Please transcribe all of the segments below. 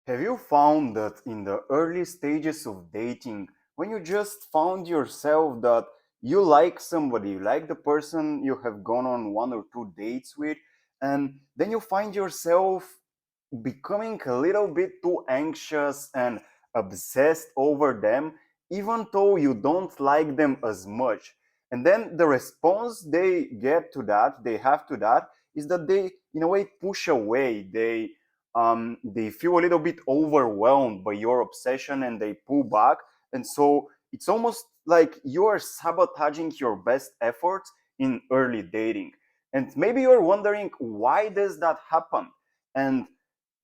Have you found that in the early stages of dating, when you just found yourself that you like somebody, you like the person you have gone on one or two dates with, and then you find yourself becoming a little bit too anxious and obsessed over them, even though you don't like them as much. And then the response they get to that, they have to that, is that they, in a way, push away. They feel a little bit overwhelmed by your obsession and they pull back. And so it's almost like you are sabotaging your best efforts in early dating. And maybe you're wondering, why does that happen? And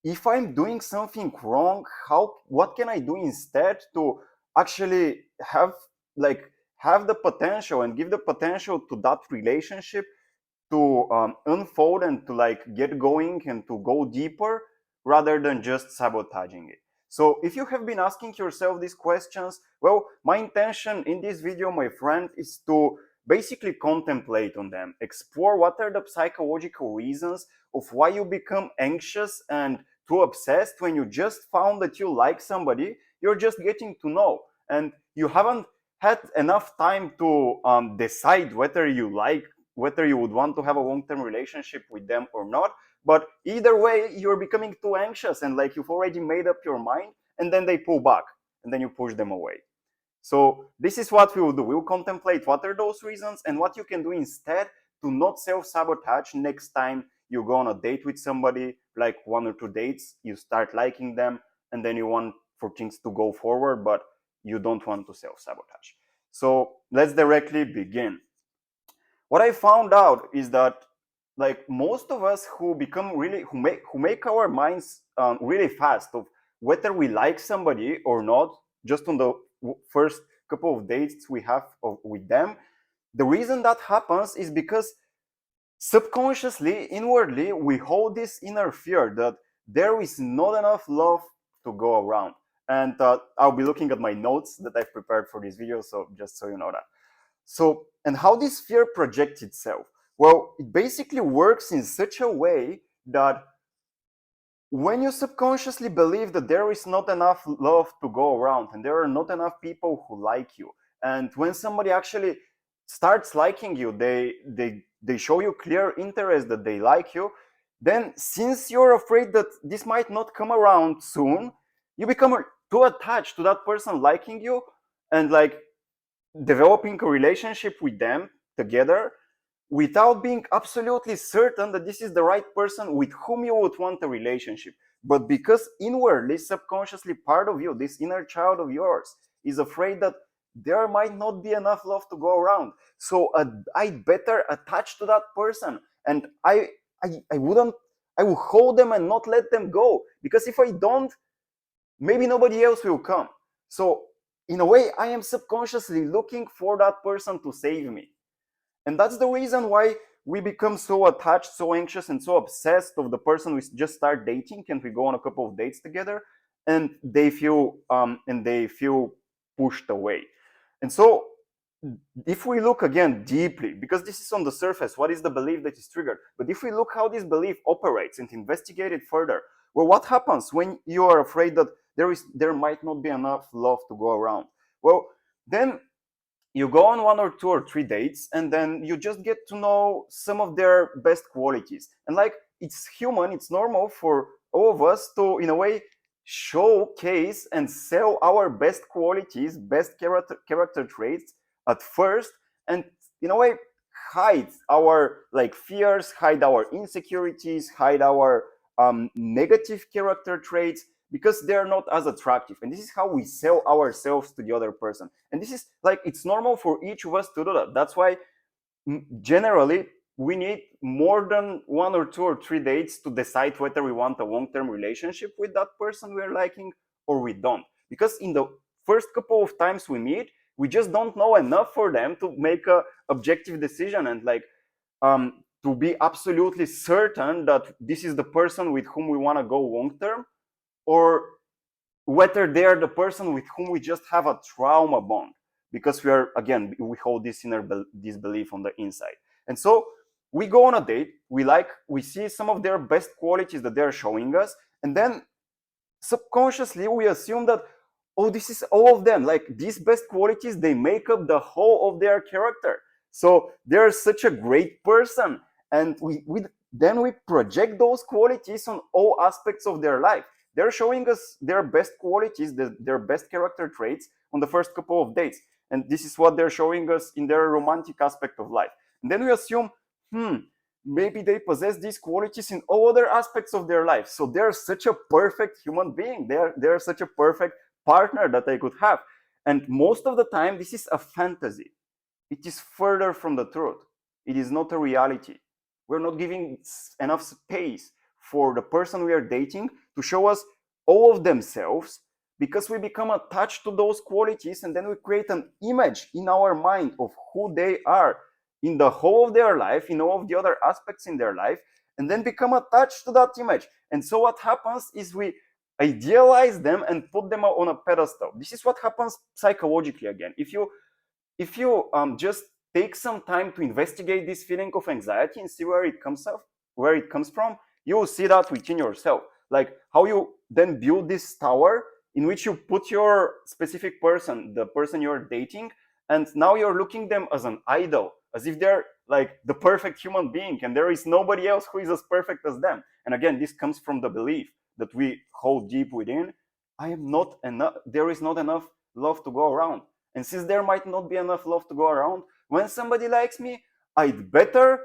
if I'm doing something wrong, how what can I do instead to actually like have the potential and give the potential to that relationship to unfold and to like get going and to go deeper rather than just sabotaging it. So if you have been asking yourself these questions, well, my intention in this video, my friend, is to basically contemplate on them, explore what are the psychological reasons of why you become anxious and too obsessed when you just found that you like somebody, you're just getting to know, and you haven't had enough time to decide whether you would want to have a long-term relationship with them or not. But either way, you're becoming too anxious and like you've already made up your mind, and then they pull back and then you push them away. So this is what we will do. We'll contemplate what are those reasons and what you can do instead to not self-sabotage next time you go on a date with somebody, like one or two dates, you start liking them, and then you want for things to go forward, but you don't want to self-sabotage. So let's directly begin. What I found out is that like most of us who become really who make our minds really fast of whether we like somebody or not just on the first couple of dates we have with them, the reason that happens is because subconsciously, inwardly, we hold this inner fear that there is not enough love to go around. And I'll be looking at my notes that I've prepared for this video, so just so you know that. So, and how this fear projects itself? Well, it basically works in such a way that when you subconsciously believe that there is not enough love to go around and there are not enough people who like you, and when somebody actually starts liking you, they show you clear interest that they like you, then since you're afraid that this might not come around soon, you become too attached to that person liking you and like developing a relationship with them together without being absolutely certain that this is the right person with whom you would want a relationship. But because inwardly, subconsciously, part of you, this inner child of yours, is afraid that there might not be enough love to go around. So I better attach to that person, and I wouldn't. I will hold them and not let them go, because if I don't, maybe nobody else will come. So in a way, I am subconsciously looking for that person to save me. And that's the reason why we become so attached, so anxious, and so obsessed of the person we just start dating, and we go on a couple of dates together, and they feel pushed away. And so, if we look again deeply, because this is on the surface, what is the belief that is triggered? But if we look how this belief operates and investigate it further, well, what happens when you are afraid that there might not be enough love to go around? Well, then you go on one or two or three dates, and then you just get to know some of their best qualities. And like, it's human, it's normal for all of us to in a way showcase and sell our best qualities, best character traits at first, and in a way hide our like fears, hide our insecurities, hide our negative character traits, because they're not as attractive. And this is how we sell ourselves to the other person. And this is like, it's normal for each of us to do that. That's why generally we need more than one or two or three dates to decide whether we want a long-term relationship with that person we're liking or we don't. Because in the first couple of times we meet, we just don't know enough for them to make a objective decision and like to be absolutely certain that this is the person with whom we want to go long term, or whether they are the person with whom we just have a trauma bond, because we hold this inner this belief on the inside. And so we go on a date, we see some of their best qualities that they're showing us, and then subconsciously we assume that, oh, this is all of them, like these best qualities, they make up the whole of their character, so they're such a great person. And we then we project those qualities on all aspects of their life. They're showing us their best qualities, their best character traits on the first couple of dates, and this is what they're showing us in their romantic aspect of life. And then we assume, maybe they possess these qualities in all other aspects of their life, so they're such a perfect human being, they're such a perfect partner that I could have. And most of the time this is a fantasy. It is further from the truth. It is not a reality. We're not giving enough space for the person we are dating to show us all of themselves, because we become attached to those qualities, and then we create an image in our mind of who they are in the whole of their life, in all of the other aspects in their life, and then become attached to that image. And so what happens is we idealize them and put them on a pedestal. This is what happens psychologically. Again, if you just take some time to investigate this feeling of anxiety and see where it comes from, you will see that within yourself, like how you then build this tower in which you put your specific person, the person you're dating, and now you're looking them as an idol, as if they're like the perfect human being and there is nobody else who is as perfect as them. And again, this comes from the belief that we hold deep within: I am not enough, there is not enough love to go around. And since there might not be enough love to go around, when somebody likes me, I'd better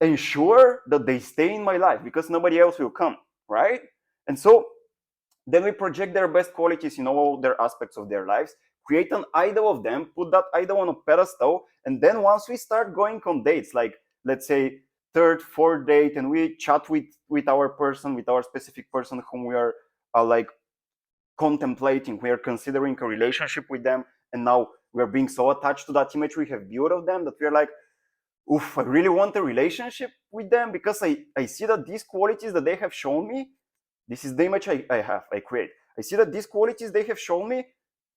ensure that they stay in my life because nobody else will come, right? And so then we project their best qualities in all their aspects of their lives, create an idol of them, put that idol on a pedestal, and then once we start going on dates, like let's say third, fourth date, and we chat with our person, with our specific person whom we are like contemplating, we are considering a relationship with them, and now we're being so attached to that image we have built of them that we're like, oof, I really want a relationship with them because I see that these qualities that they have shown me, this is the image I create. I see that these qualities they have shown me,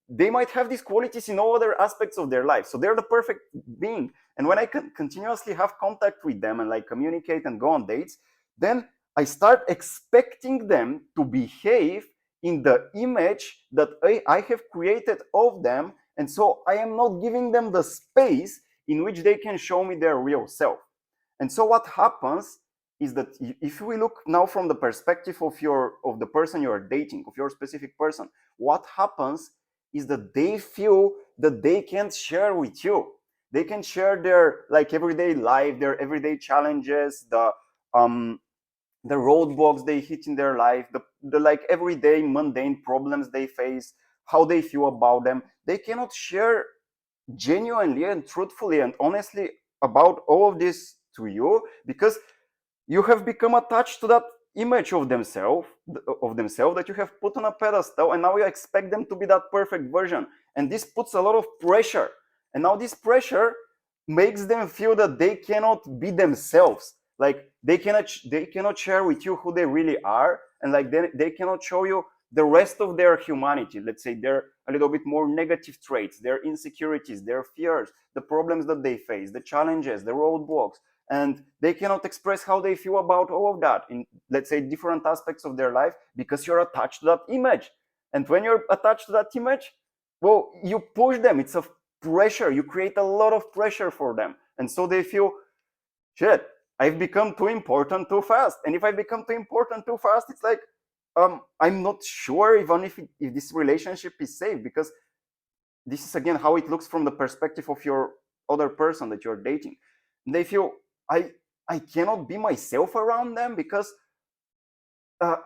they might have these qualities in all other aspects of their life. So they're the perfect being. And when I can continuously have contact with them and like communicate and go on dates, then I start expecting them to behave in the image that I have created of them. And so I am not giving them the space in which they can show me their real self. And so what happens is that if we look now from the perspective of the person you are dating, of your specific person, what happens is that they feel that they can't share with you. They can share their like everyday life, their everyday challenges, the roadblocks they hit in their life, the like everyday mundane problems they face, how they feel about them. They cannot share genuinely and truthfully and honestly about all of this to you because you have become attached to that image of themselves that you have put on a pedestal, and now you expect them to be that perfect version, and this puts a lot of pressure, and now this pressure makes them feel that they cannot be themselves, like they cannot share with you who they really are, and like they cannot show you the rest of their humanity. Let's say they're a little bit more negative traits, their insecurities, their fears, the problems that they face, the challenges, the roadblocks, and they cannot express how they feel about all of that in, let's say, different aspects of their life because you're attached to that image. And when you're attached to that image, well, you push them. It's a pressure. You create a lot of pressure for them, and so they feel, shit, I've become too important too fast. And if I become too important too fast, it's like, I'm not sure even if this relationship is safe, because this is again how it looks from the perspective of your other person that you're dating. And they feel, I I cannot be myself around them because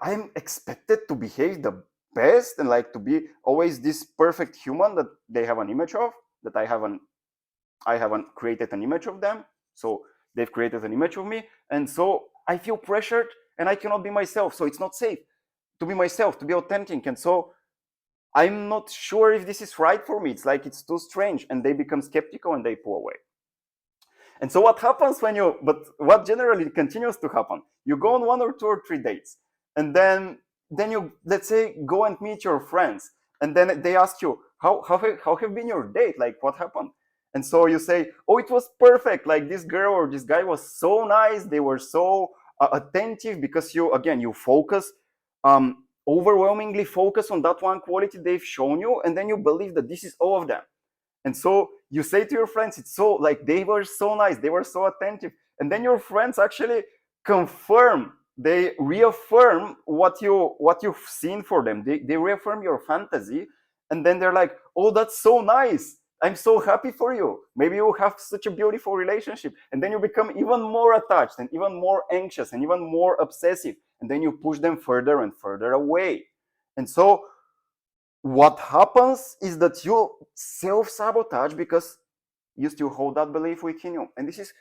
I'm expected to behave the best and like to be always this perfect human that they have an image of, that I haven't created an image of them. So they've created an image of me, and so I feel pressured and I cannot be myself. So it's not safe to be myself, to be authentic, and so I'm not sure if this is right for me. It's like it's too strange, and they become skeptical and they pull away. And so what happens what generally continues to happen, you go on 1 or 2 or 3 dates, and then you, let's say, go and meet your friends, and then they ask you, how have been your date? Like, what happened? And so you say, oh, it was perfect. Like, this girl or this guy was so nice. They were so attentive, because you focus overwhelmingly focus on that one quality they've shown you, and then you believe that this is all of them. And so you say to your friends, it's so like they were so nice, they were so attentive. And then your friends actually confirm, they reaffirm what you've seen for them. They reaffirm your fantasy, and then they're like, oh, that's so nice. I'm so happy for you. Maybe you have such a beautiful relationship. And then you become even more attached and even more anxious and even more obsessive. And then you push them further and further away. And so what happens is that you self-sabotage because you still hold that belief within you. And this is,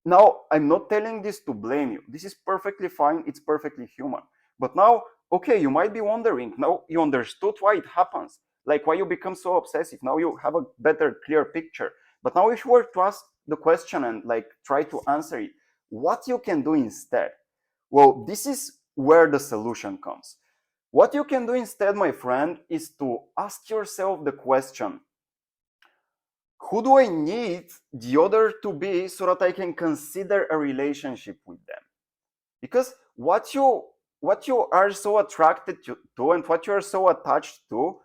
now I'm not telling this to blame you. This is perfectly fine. It's perfectly human. But now, okay, you might be wondering, now you understood why it happens, like why you become so obsessive. Now you have a better, clear picture. But now if you were to ask the question and like try to answer it, what you can do instead? Well, this is where the solution comes. What you can do instead, my friend, is to ask yourself the question, who do I need the other to be so that I can consider a relationship with them? Because what you are so attracted to and what you are so attached to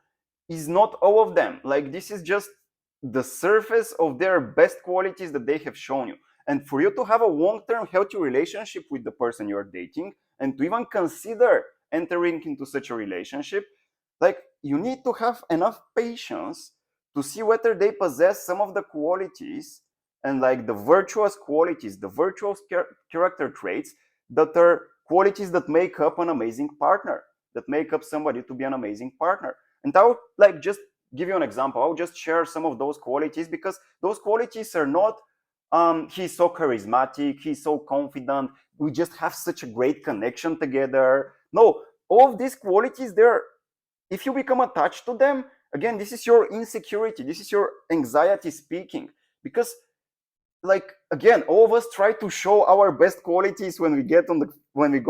is not all of them. Like, this is just the surface of their best qualities that they have shown you. And for you to have a long-term healthy relationship with the person you're dating, and to even consider entering into such a relationship, like, you need to have enough patience to see whether they possess some of the qualities and like the virtuous qualities, the virtuous character traits that are qualities that make up an amazing partner, that make up somebody to be an amazing partner. And I'll like just give you an example. I'll just share some of those qualities, because those qualities are not he's so charismatic, he's so confident, we just have such a great connection together. No, all of these qualities, they're, if you become attached to them, again, this is your insecurity, this is your anxiety speaking. Because, like, again, all of us try to show our best qualities when we go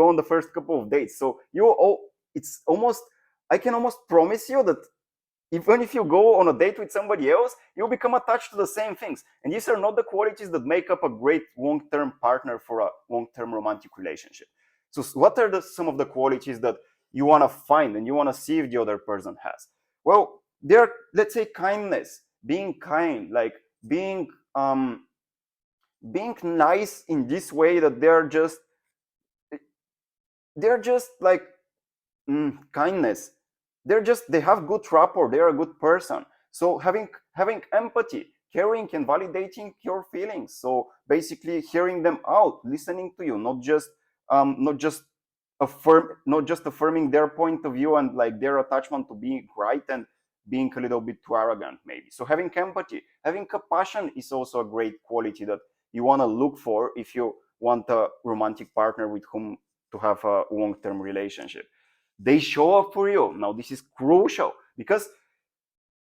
on the first couple of dates. So it's almost, I can almost promise you that even if you go on a date with somebody else, you'll become attached to the same things. And these are not the qualities that make up a great long-term partner for a long-term romantic relationship. So what are some of the qualities that you want to find and you want to see if the other person has? Well, they're, let's say, kindness, being kind, like being nice in this way that they're just like kindness. They have good rapport, they're a good person. So having empathy, caring and validating your feelings, so basically hearing them out, listening to you, not just affirming their point of view and like their attachment to being right and being a little bit too arrogant maybe. So having empathy, having compassion is also a great quality that you want to look for if you want a romantic partner with whom to have a long-term relationship. They show up for you. Now, this is crucial, because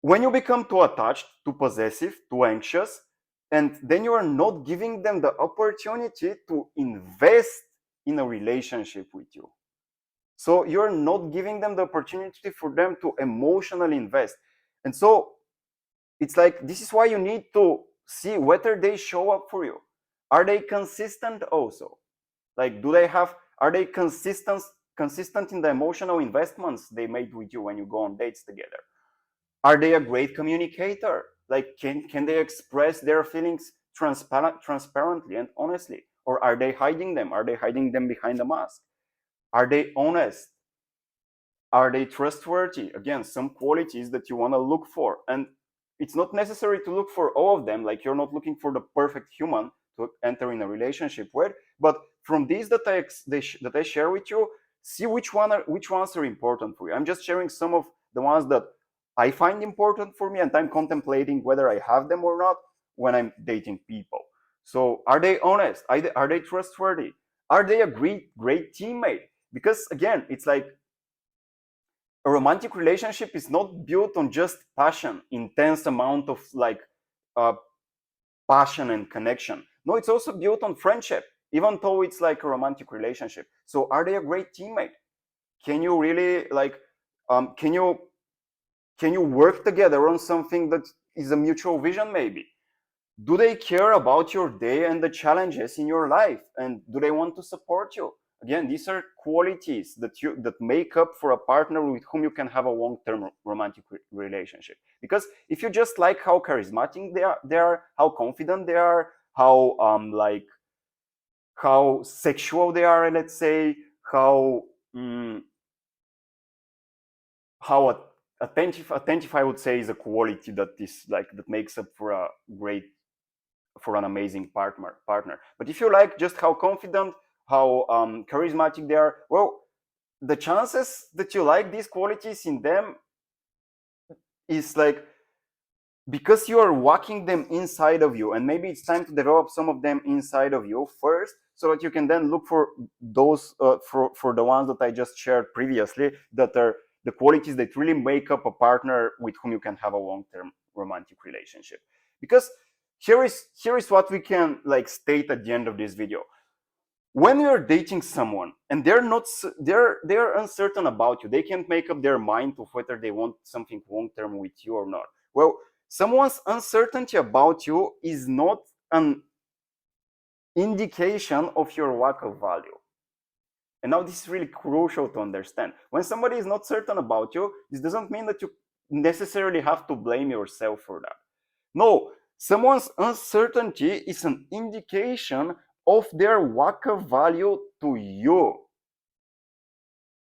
when you become too attached, too possessive, too anxious, and then you are not giving them the opportunity to invest in a relationship with you. So you're not giving them the opportunity for them to emotionally invest. And so it's like, this is why you need to see whether they show up for you. Are they consistent also? Like, are they consistent in the emotional investments they made with you when you go on dates together? Are they a great communicator? Like, can they express their feelings transparently and honestly? Or are they hiding them? Are they hiding them behind a mask? Are they honest? Are they trustworthy? Again, some qualities that you want to look for. And it's not necessary to look for all of them. Like, you're not looking for the perfect human to enter in a relationship with. But from these that I share with you, see which ones are important for you. I'm just sharing some of the ones that I find important for me, and I'm contemplating whether I have them or not when I'm dating people. So, are they honest? Are they trustworthy? Are they a great teammate? Because again, it's like, a romantic relationship is not built on just passion, intense amount of like uh, passion and connection. No, it's also built on friendship, even though it's like a romantic relationship. So are they a great teammate? Can you really like, can you work together on something that is a mutual vision maybe? Do they care about your day and the challenges in your life? And do they want to support you? again, these are qualities that make up for a partner with whom you can have a long-term romantic relationship. Because if you just like how charismatic they are, how confident they are, how like how sexual they are, let's say, how how attentive I would say is a quality that is like that makes up for a great for an amazing partner. But if you like just how confident, how charismatic they are, well, the chances that you like these qualities in them is like because you are walking them inside of you, and maybe it's time to develop some of them inside of you first, so that you can then look for those for the ones that I just shared previously, that are the qualities that really make up a partner with whom you can have a long-term romantic relationship. Because here is what we can like state at the end of this video. When you're dating someone and they're uncertain about you, they can't make up their mind of whether they want something long term with you or not. Well, someone's uncertainty about you is not an indication of your lack of value. And now this is really crucial to understand. When somebody is not certain about you, this doesn't mean that you necessarily have to blame yourself for that. No, someone's uncertainty is an indication of their lack of value to you.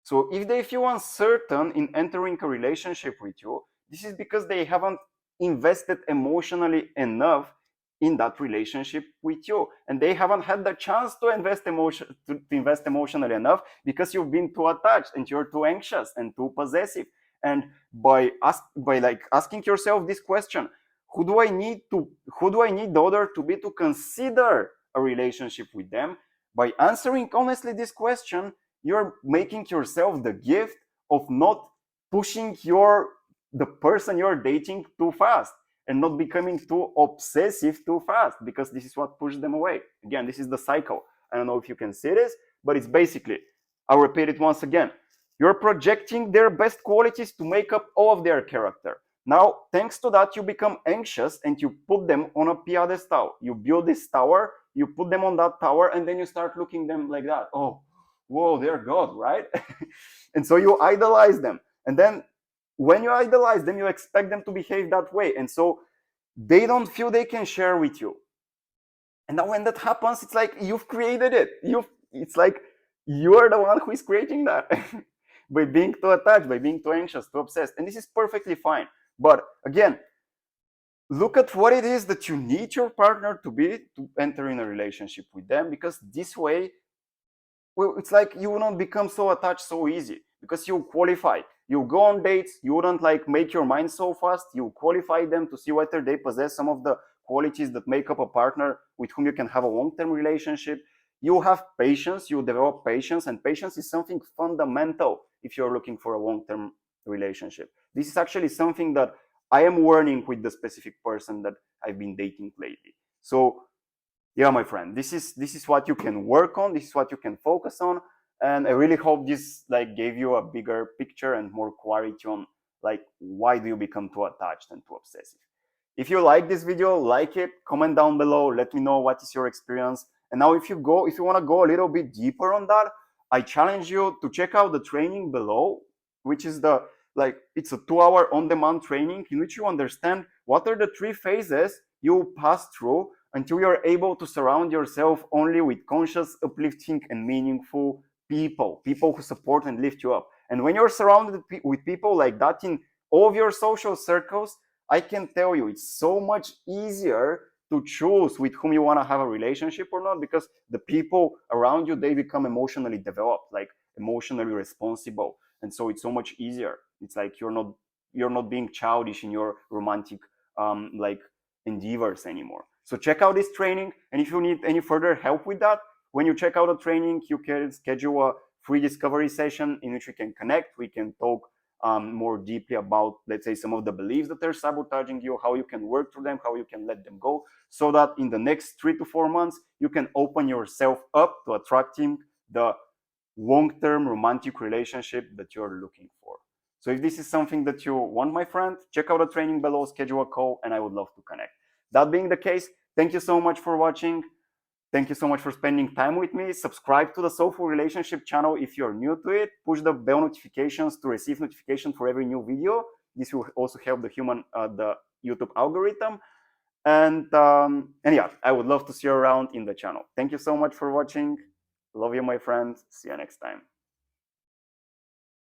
So if they feel uncertain in entering a relationship with you, this is because they haven't invested emotionally enough in that relationship with you, and they haven't had the chance to invest emotionally enough because you've been too attached and you're too anxious and too possessive. And by like asking yourself this question, who do I need the other to be to consider a relationship with them? By answering honestly this question, you're making yourself the gift of not pushing the person you're dating too fast, and not becoming too obsessive too fast, because this is what pushes them away. Again, this is the cycle. I don't know if you can see this, but it's basically, I'll repeat it once again. You're projecting their best qualities to make up all of their character. Now, thanks to that, you become anxious and you put them on a pedestal. You build this tower, you put them on that tower, and then you start looking them like that. Oh, whoa, they're God, right? And so you idolize them. And then when you idolize them, you expect them to behave that way. And so they don't feel they can share with you. And now when that happens, it's like you've created it. It's like you're the one who is creating that by being too attached, by being too anxious, too obsessed. And this is perfectly fine. But again, look at what it is that you need your partner to be to enter in a relationship with them, because this way, well, it's like you will not become so attached so easy, because you qualify. You go on dates, you wouldn't like make your mind so fast. You qualify them to see whether they possess some of the qualities that make up a partner with whom you can have a long-term relationship. You have patience, you develop patience, and patience is something fundamental if you're looking for a long-term relationship. This is actually something that I am learning with the specific person that I've been dating lately. So yeah, my friend, this is what you can work on, this is what you can focus on. And I really hope this like gave you a bigger picture and more clarity on like why do you become too attached and too obsessive. If you like this video, like it, comment down below, let me know what is your experience. And now if you want to go a little bit deeper on that, I challenge you to check out the training below, which is it's a 2-hour on-demand training in which you understand what are the 3 phases you pass through until you're able to surround yourself only with conscious, uplifting, and meaningful people who support and lift you up. And when you're surrounded with people like that in all of your social circles, I can tell you it's so much easier to choose with whom you want to have a relationship or not, because the people around you, they become emotionally developed, like emotionally responsible. And so it's so much easier. It's like you're not being childish in your romantic like endeavors anymore. So check out this training, and if you need any further help with that, when you check out the training, you can schedule a free discovery session in which we can connect. We can talk more deeply about, let's say, some of the beliefs that are sabotaging you, how you can work through them, how you can let them go, so that in the next 3 to 4 months, you can open yourself up to attracting the long-term romantic relationship that you're looking for. So if this is something that you want, my friend, check out the training below, schedule a call, and I would love to connect. That being the case, thank you so much for watching. Thank you so much for spending time with me. Subscribe to the Soulful Relationship channel if you're new to it. Push the bell notifications to receive notification for every new video. This will also help the YouTube algorithm. And yeah, I would love to see you around in the channel. Thank you so much for watching. Love you, my friends. See you next time.